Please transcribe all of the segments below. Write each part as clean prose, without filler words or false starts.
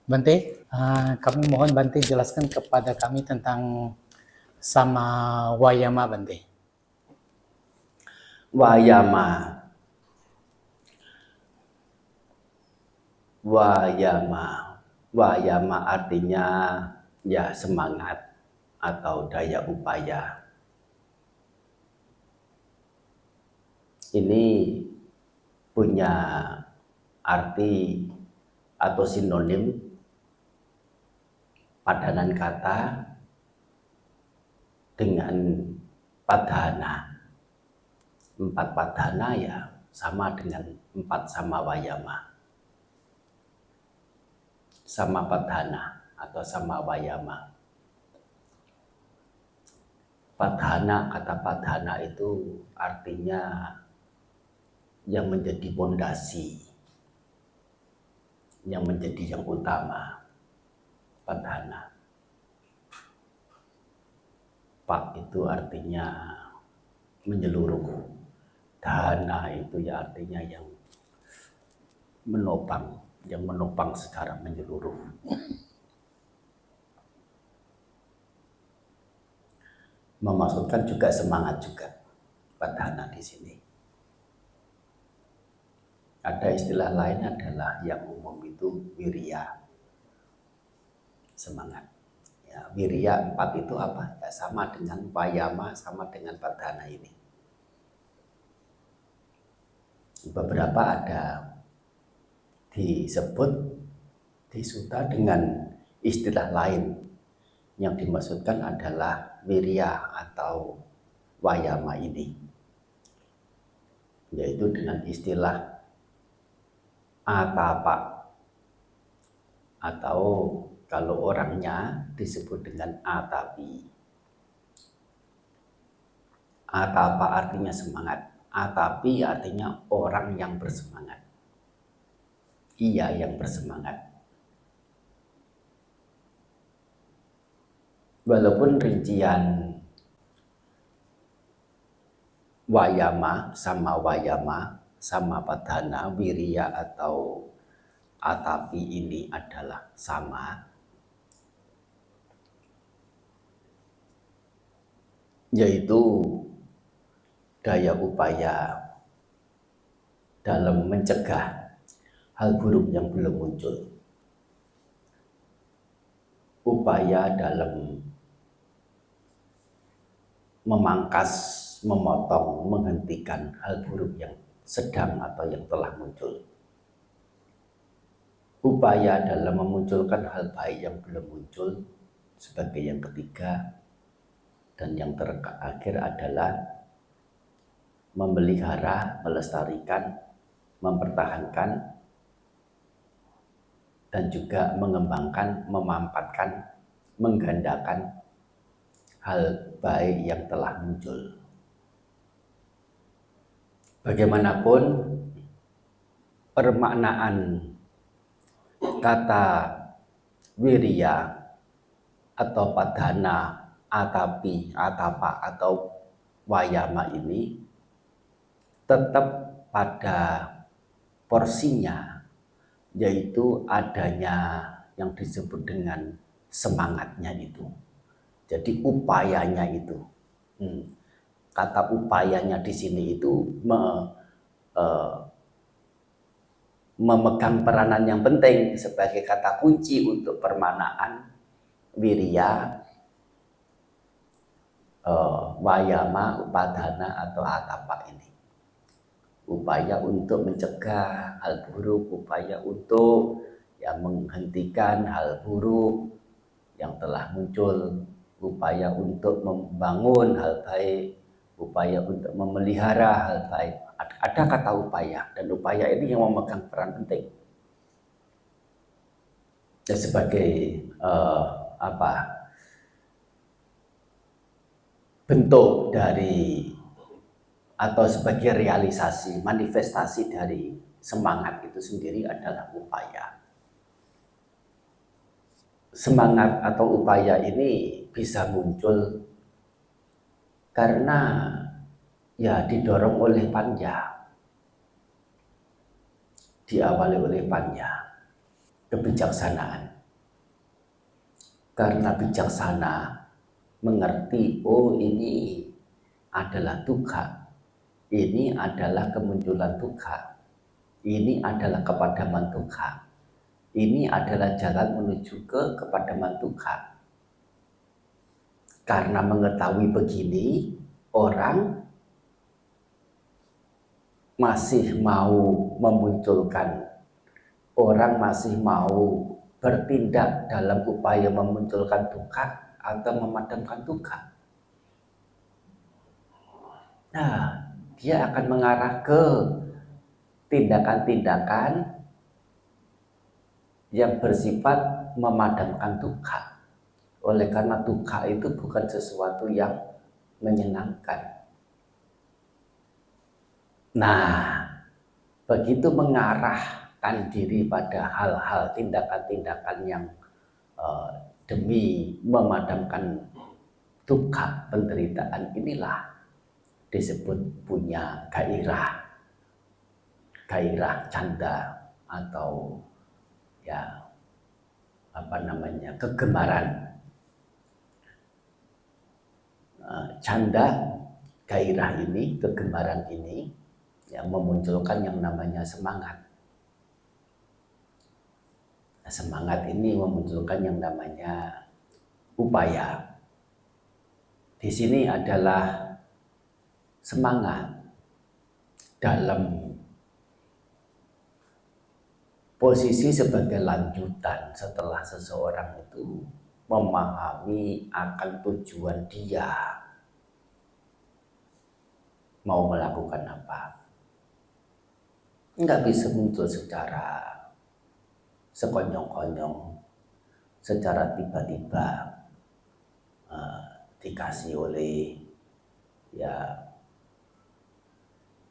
Bante, kami mohon Bante jelaskan kepada kami tentang sama Wayama Bante. Wayama. Wayama. Wayama artinya ya semangat atau daya upaya. Ini punya arti atau sinonim padanan kata dengan padhana. 4 padhana ya sama dengan 4 sama wayama. Sama padhana atau sama wayama. Padhana, kata padhana itu artinya yang menjadi pondasi, yang menjadi yang utama. Padhana. Pak itu artinya menyeluruh. Dhana itu ya artinya yang menopang secara menyeluruh. Memaksudkan juga semangat juga padhana di sini. Ada istilah lain adalah yang umum itu wirya, semangat. Ya, wirya 4 itu apa? Ya, sama dengan wayama, sama dengan padhana ini. Beberapa ada disebut di sutta dengan istilah lain. Yang dimaksudkan adalah wirya atau wayama ini, yaitu dengan istilah atapa, atau kalau orangnya disebut dengan atapi. Atapa artinya semangat, atapi artinya orang yang bersemangat. Ia yang bersemangat. Walaupun rincian wayama, sama padhana, wirya atau atapi ini adalah sama, yaitu daya upaya dalam mencegah hal buruk yang belum muncul, upaya dalam memangkas, memotong, menghentikan hal buruk yang sedang atau yang telah muncul, upaya dalam memunculkan hal baik yang belum muncul sebagai yang ketiga, dan yang terakhir adalah memelihara, melestarikan, mempertahankan, dan juga mengembangkan, memampatkan, menggandakan hal baik yang telah muncul. Bagaimanapun permaknaan kata wirya atau padhana, atapi, atapa atau wayama ini tetap pada porsinya, yaitu adanya yang disebut dengan semangatnya itu. Jadi upayanya itu. Kata upayanya di sini itu memegang peranan yang penting sebagai kata kunci untuk permanaan wirya, wayama, padhana atau atapa ini. Upaya untuk mencegah hal buruk, upaya untuk menghentikan hal buruk yang telah muncul, upaya untuk membangun hal baik, upaya untuk memelihara hal baik. Ada kata upaya, dan upaya ini yang memegang peran penting. Dan sebagai bentuk dari atau sebagai realisasi, manifestasi dari semangat itu sendiri adalah upaya. Semangat atau upaya ini bisa muncul karena didorong oleh panya, diawali oleh panya, kebijaksanaan. karena bijaksana, mengerti, oh ini adalah dukkha, ini adalah kemunculan dukkha, ini adalah kepadaman dukkha, ini adalah jalan menuju ke kepadaman dukkha. Karena mengetahui begini, orang masih mau memunculkan, orang masih mau bertindak dalam upaya memunculkan dukkha atau memadamkan dukkha. Nah, dia akan mengarah ke tindakan-tindakan yang bersifat memadamkan dukkha. Oleh karena dukkha itu bukan sesuatu yang menyenangkan. Nah, begitu mengarahkan diri pada hal-hal tindakan-tindakan yang demi memadamkan dukkha, penderitaan, inilah disebut punya gairah canda atau ya kegemaran. Canda, gairah ini, kegemaran ini yang memunculkan yang namanya semangat. Nah, semangat ini memunculkan yang namanya upaya. Di sini adalah semangat dalam posisi sebagai lanjutan setelah seseorang itu memahami akan tujuan dia mau melakukan apa. Nggak bisa muncul secara sekonyong-konyong, secara tiba-tiba dikasih oleh ya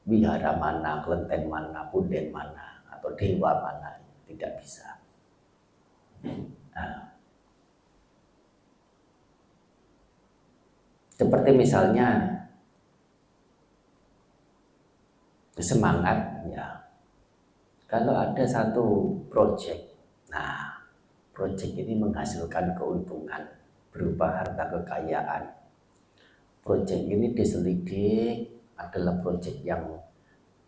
wihara mana, kelenteng mana, punden mana, atau dewa mana, tidak bisa. Nah, seperti misalnya semangat, ya. Kalau ada satu proyek, nah proyek ini menghasilkan keuntungan berupa harta kekayaan. Proyek ini diselidik adalah proyek yang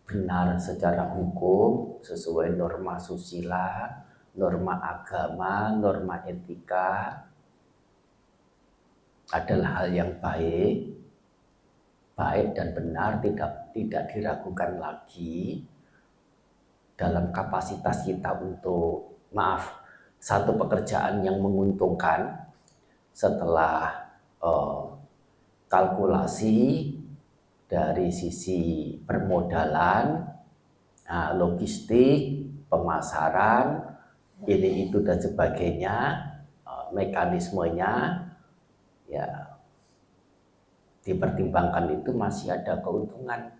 benar secara hukum, sesuai norma susila, norma agama, norma etika, adalah hal yang baik dan benar, tidak diragukan lagi dalam kapasitas kita untuk satu pekerjaan yang menguntungkan setelah kalkulasi dari sisi permodalan, logistik, pemasaran, ini itu dan sebagainya, mekanismenya, ya dipertimbangkan itu masih ada keuntungan.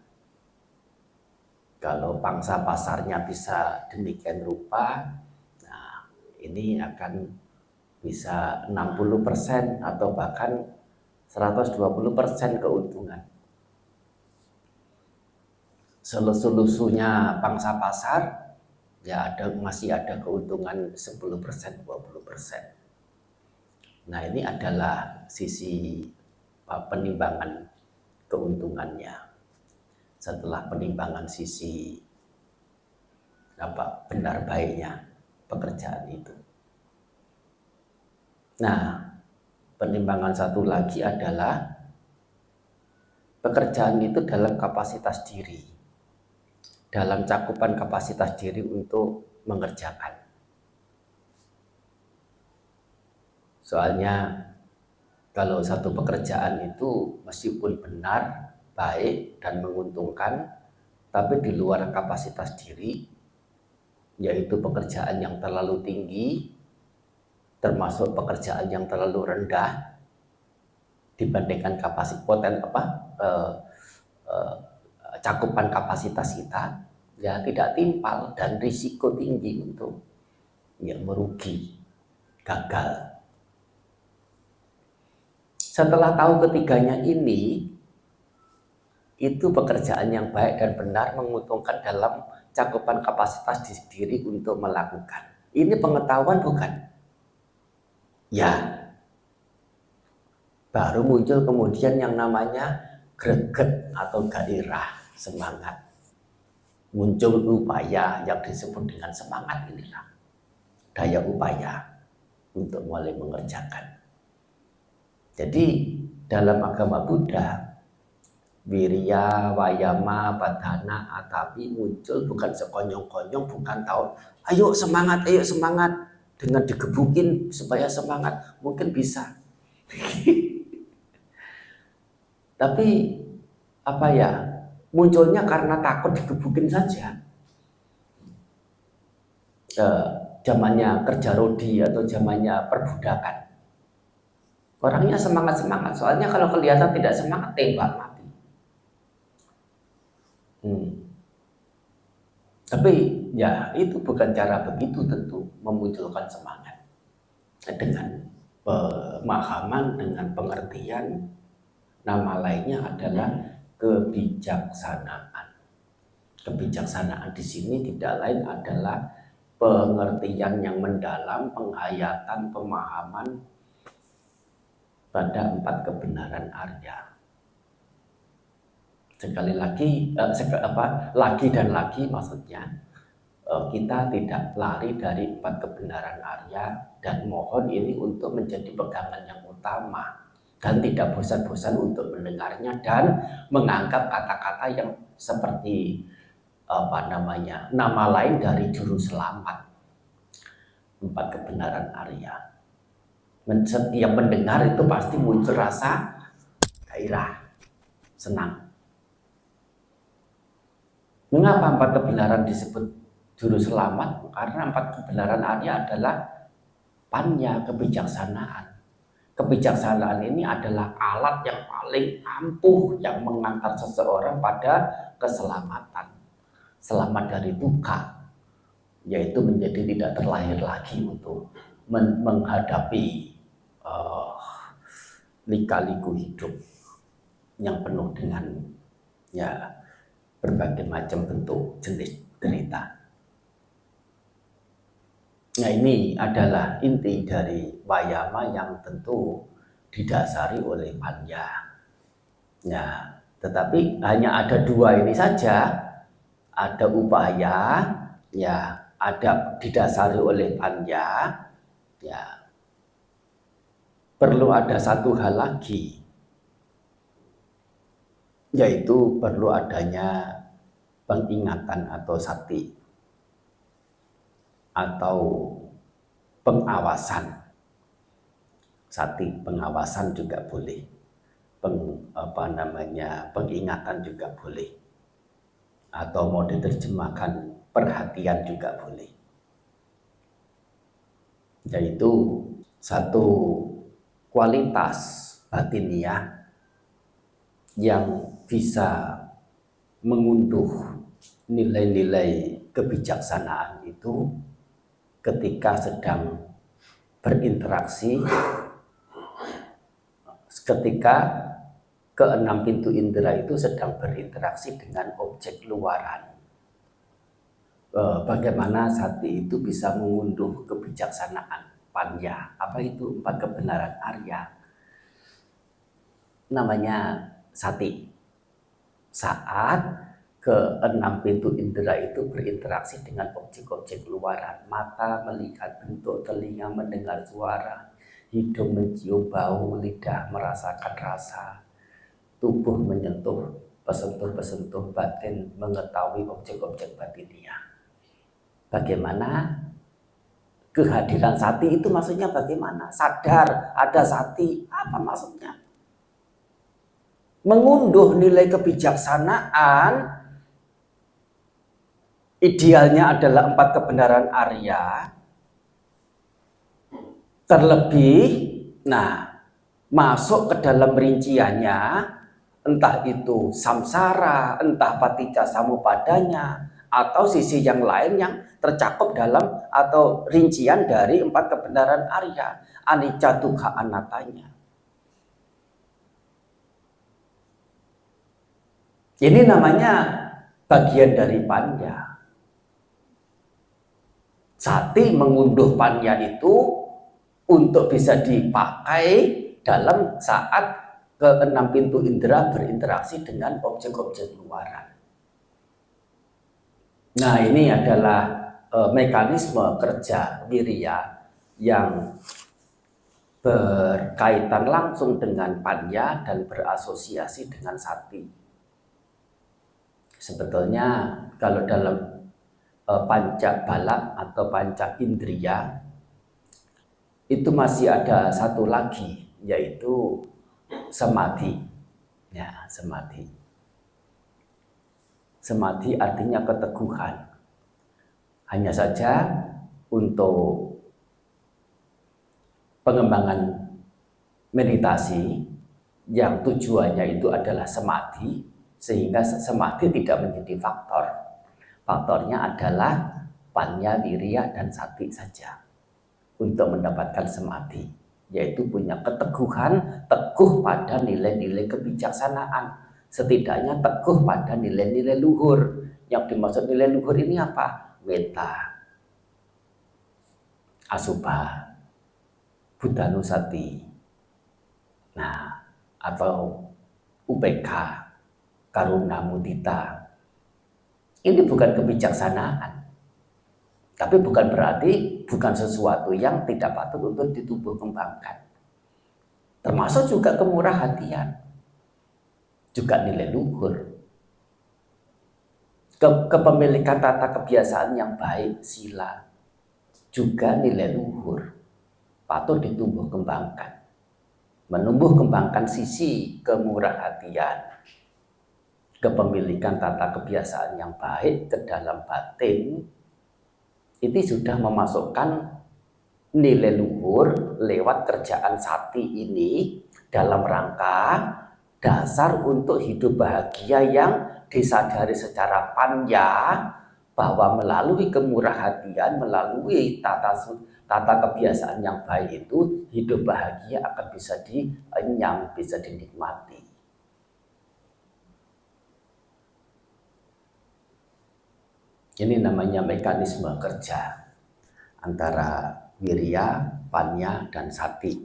Kalau pangsa pasarnya bisa demikian rupa, nah ini akan bisa 60% atau bahkan 120% keuntungan. Selusunya pangsa pasar, ya masih ada keuntungan 10%, 20%. Nah, ini adalah sisi penimbangan keuntungannya. Setelah penimbangan sisi benar baiknya pekerjaan itu. Nah, penimbangan satu lagi adalah pekerjaan itu dalam kapasitas diri, dalam cakupan kapasitas diri untuk mengerjakan. Soalnya kalau satu pekerjaan itu meskipun benar, baik, dan menguntungkan, tapi di luar kapasitas diri, yaitu pekerjaan yang terlalu tinggi, termasuk pekerjaan yang terlalu rendah dibandingkan cakupan kapasitas kita, ya tidak timpal dan risiko tinggi untuk merugi, gagal. Setelah tahu ketiganya ini, itu pekerjaan yang baik dan benar menguntungkan dalam cakupan kapasitas diri untuk melakukan. Ini pengetahuan bukan? Ya, baru muncul kemudian yang namanya greget atau gairah, semangat. Muncul upaya yang disebut dengan semangat inilah. Daya upaya untuk mulai mengerjakan. Jadi dalam agama Buddha, wirya, wayama, padhana, atapi muncul bukan sekonyong-konyong, bukan tahu, ayo semangat, dengan digebukin supaya semangat, mungkin bisa. Tapi apa ya, munculnya karena takut digebukin saja. Zamannya kerja rodi atau zamannya perbudakan. Orangnya semangat-semangat, soalnya kalau kelihatan tidak semangat, tembak mati. Tapi ya itu bukan cara begitu tentu memunculkan semangat. Dengan pemahaman, dengan pengertian, nama lainnya adalah kebijaksanaan. Kebijaksanaan di sini tidak lain adalah pengertian yang mendalam, penghayatan, pemahaman pada 4 kebenaran Arya. Sekali lagi, lagi dan lagi maksudnya, kita tidak lari dari 4 kebenaran Arya dan mohon ini untuk menjadi pegangan yang utama dan tidak bosan-bosan untuk mendengarnya dan menganggap kata-kata yang seperti nama lain dari juru selamat 4 kebenaran Arya. Setiap mendengar itu pasti muncul rasa gairah, senang. Mengapa 4 kebenaran disebut juru selamat? Karena 4 kebenaran Arya adalah panya, kebijaksanaan. Kebijaksanaan ini adalah alat yang paling ampuh yang mengantar seseorang pada keselamatan. Selamat dari duka, yaitu menjadi tidak terlahir lagi untuk menghadapi lika-liku hidup yang penuh dengan berbagai macam bentuk jenis derita. Nah, ini adalah inti dari wayama yang tentu didasari oleh panya. Nah, tetapi hanya ada 2 ini saja. Ada upaya, ada didasari oleh panya, perlu ada 1 hal lagi, yaitu perlu adanya pengingatan atau sati atau pengawasan. Sati, pengawasan juga boleh, pengingatan juga boleh, atau mau diterjemahkan perhatian juga boleh. Yaitu satu kualitas batiniah yang bisa mengunduh nilai-nilai kebijaksanaan itu ketika sedang berinteraksi, ketika ke-6 pintu indera itu sedang berinteraksi dengan objek luaran. Bagaimana sati itu bisa mengunduh kebijaksanaan panya? Apa itu 4 kebenaran Arya? Namanya sati. Saat ke-6 pintu indera itu berinteraksi dengan objek-objek luaran. Mata melihat bentuk, telinga mendengar suara, hidung mencium bau, lidah merasakan rasa, tubuh menyentuh pesentuh-pesentuh, batin mengetahui objek-objek batiniah. Bagaimana kehadiran sati itu maksudnya bagaimana? Sadar ada sati, apa maksudnya? Mengunduh nilai kebijaksanaan, idealnya adalah 4 kebenaran Arya. Terlebih, masuk ke dalam rinciannya, entah itu samsara, entah paticca samupadanya, atau sisi yang lain yang tercakup dalam atau rincian dari 4 kebenaran Arya, anicca dukkha anattanya. Ini namanya bagian dari panya. Sati mengunduh panya itu untuk bisa dipakai dalam saat keenam pintu indera berinteraksi dengan objek-objek luaran. Nah, ini adalah mekanisme kerja wirya yang berkaitan langsung dengan panya dan berasosiasi dengan sati. Sebetulnya kalau dalam panca bala atau panca indriya itu masih ada satu lagi, yaitu samadhi. Ya, samadhi. Samadhi artinya keteguhan. Hanya saja untuk pengembangan meditasi yang tujuannya itu adalah samadhi, sehingga samadhi tidak menjadi faktor. Faktornya adalah panya, wirya, dan sati saja untuk mendapatkan samadhi, yaitu punya keteguhan, teguh pada nilai-nilai kebijaksanaan, setidaknya teguh pada nilai-nilai luhur. Yang dimaksud nilai luhur ini apa? Metta, asubha, buddhanusati, nah, atau UPK, karuna mudita. Ini bukan kebijaksanaan, tapi bukan berarti bukan sesuatu yang tidak patut untuk ditumbuh kembangkan. Termasuk juga kemurah hatian, juga nilai luhur. Kepemilikan tata kebiasaan yang baik, sila, juga nilai luhur, patut ditumbuh kembangkan. Menumbuh kembangkan sisi kemurah hatian, kepemilikan tata kebiasaan yang baik ke dalam batin, itu sudah memasukkan nilai luhur lewat kerjaan sati ini dalam rangka dasar untuk hidup bahagia yang disadari secara panya, bahwa melalui kemurah hatian, melalui tata kebiasaan yang baik itu, hidup bahagia akan bisa dienyam, bisa dinikmati. Ini namanya mekanisme kerja antara wirya, panya, dan sati,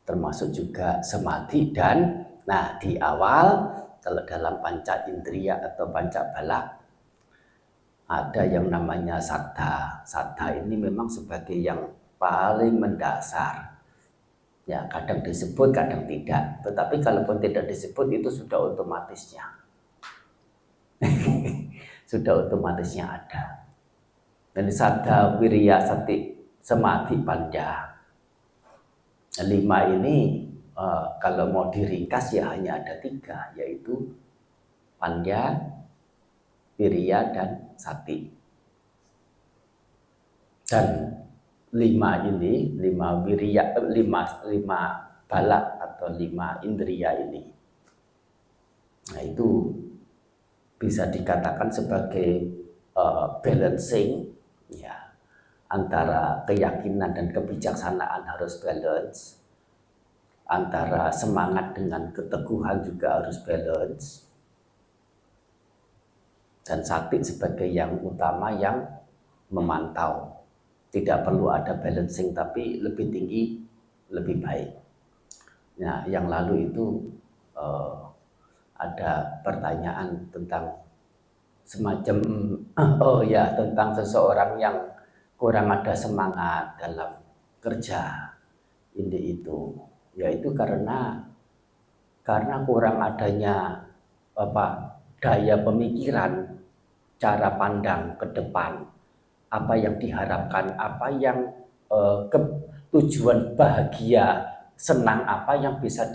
termasuk juga samadhi. Dan nah, di awal kalau dalam panca indriya atau panca bala ada yang namanya saddha. Saddha ini memang sebagai yang paling mendasar. Ya, kadang disebut, kadang tidak. Tetapi kalaupun tidak disebut, itu sudah otomatisnya. Sudah otomatisnya ada. Jadi saddha, wirya, sati, samadhi, panya. 5 ini kalau mau diringkas ya hanya ada 3, yaitu panya, wirya, dan sati. Dan 5 ini, 5 wirya, 5 bala atau 5 indriya ini, nah itu bisa dikatakan sebagai balancing, ya, antara keyakinan dan kebijaksanaan harus balance, antara semangat dengan keteguhan juga harus balance, dan sati sebagai yang utama yang memantau. Tidak perlu ada balancing, tapi lebih tinggi lebih baik. Nah, yang lalu itu ada pertanyaan tentang semacam tentang seseorang yang kurang ada semangat dalam kerja ini itu, yaitu karena kurang adanya daya pemikiran, cara pandang ke depan, apa yang diharapkan, apa yang tujuan bahagia, senang apa yang bisa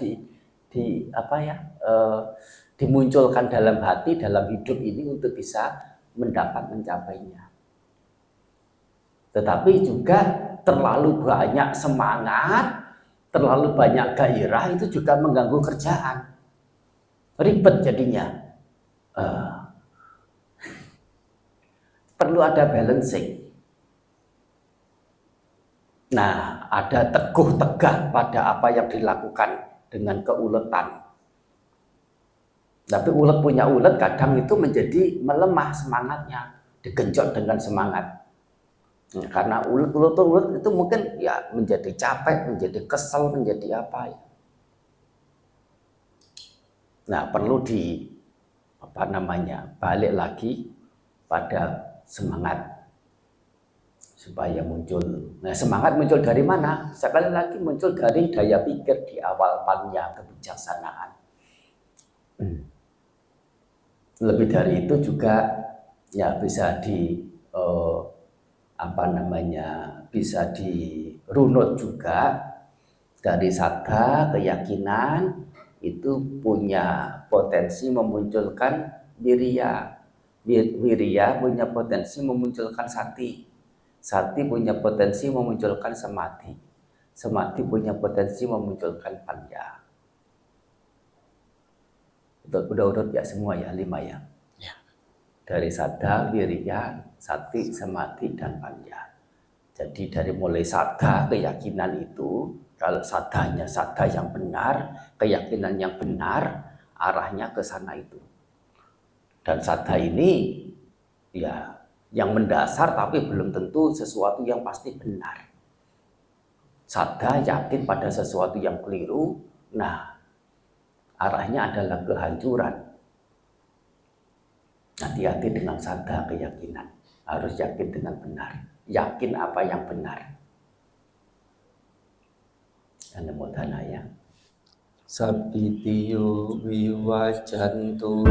dimunculkan dalam hati, dalam hidup ini untuk bisa mencapainya. Tetapi juga terlalu banyak semangat, terlalu banyak gairah itu juga mengganggu kerjaan, ribet jadinya. Perlu ada balancing. Nah, ada teguh tegak pada apa yang dilakukan dengan keuletan. Tapi ulet punya ulet kadang itu menjadi melemah semangatnya, digenjot dengan semangat. Karena ulet itu mungkin ya menjadi capek, menjadi kesel, menjadi apa ya. Nah, perlu balik lagi pada semangat supaya muncul. Nah, semangat muncul dari mana? Sekali lagi muncul dari daya pikir di awal panya kebijaksanaan. Lebih dari itu juga ya bisa bisa dirunut juga dari saddha, keyakinan itu punya potensi memunculkan wirya. Wirya punya potensi memunculkan sati. Sati punya potensi memunculkan samadhi. Samadhi punya potensi memunculkan panya. Udah urut ya semua ya, 5 ya. Dari saddha, wirya, sati, samadhi, dan panya. Jadi dari mulai saddha, keyakinan itu, kalau saddhanya saddha yang benar, keyakinan yang benar, arahnya ke sana itu. Dan saddha ini ya yang mendasar tapi belum tentu sesuatu yang pasti benar. Saddha yakin pada sesuatu yang keliru, nah arahnya adalah kehancuran. Hati-hati dengan saddha keyakinan, harus yakin dengan benar. Yakin apa yang benar. Anumodhanaya. Sabbitiyo viwajantu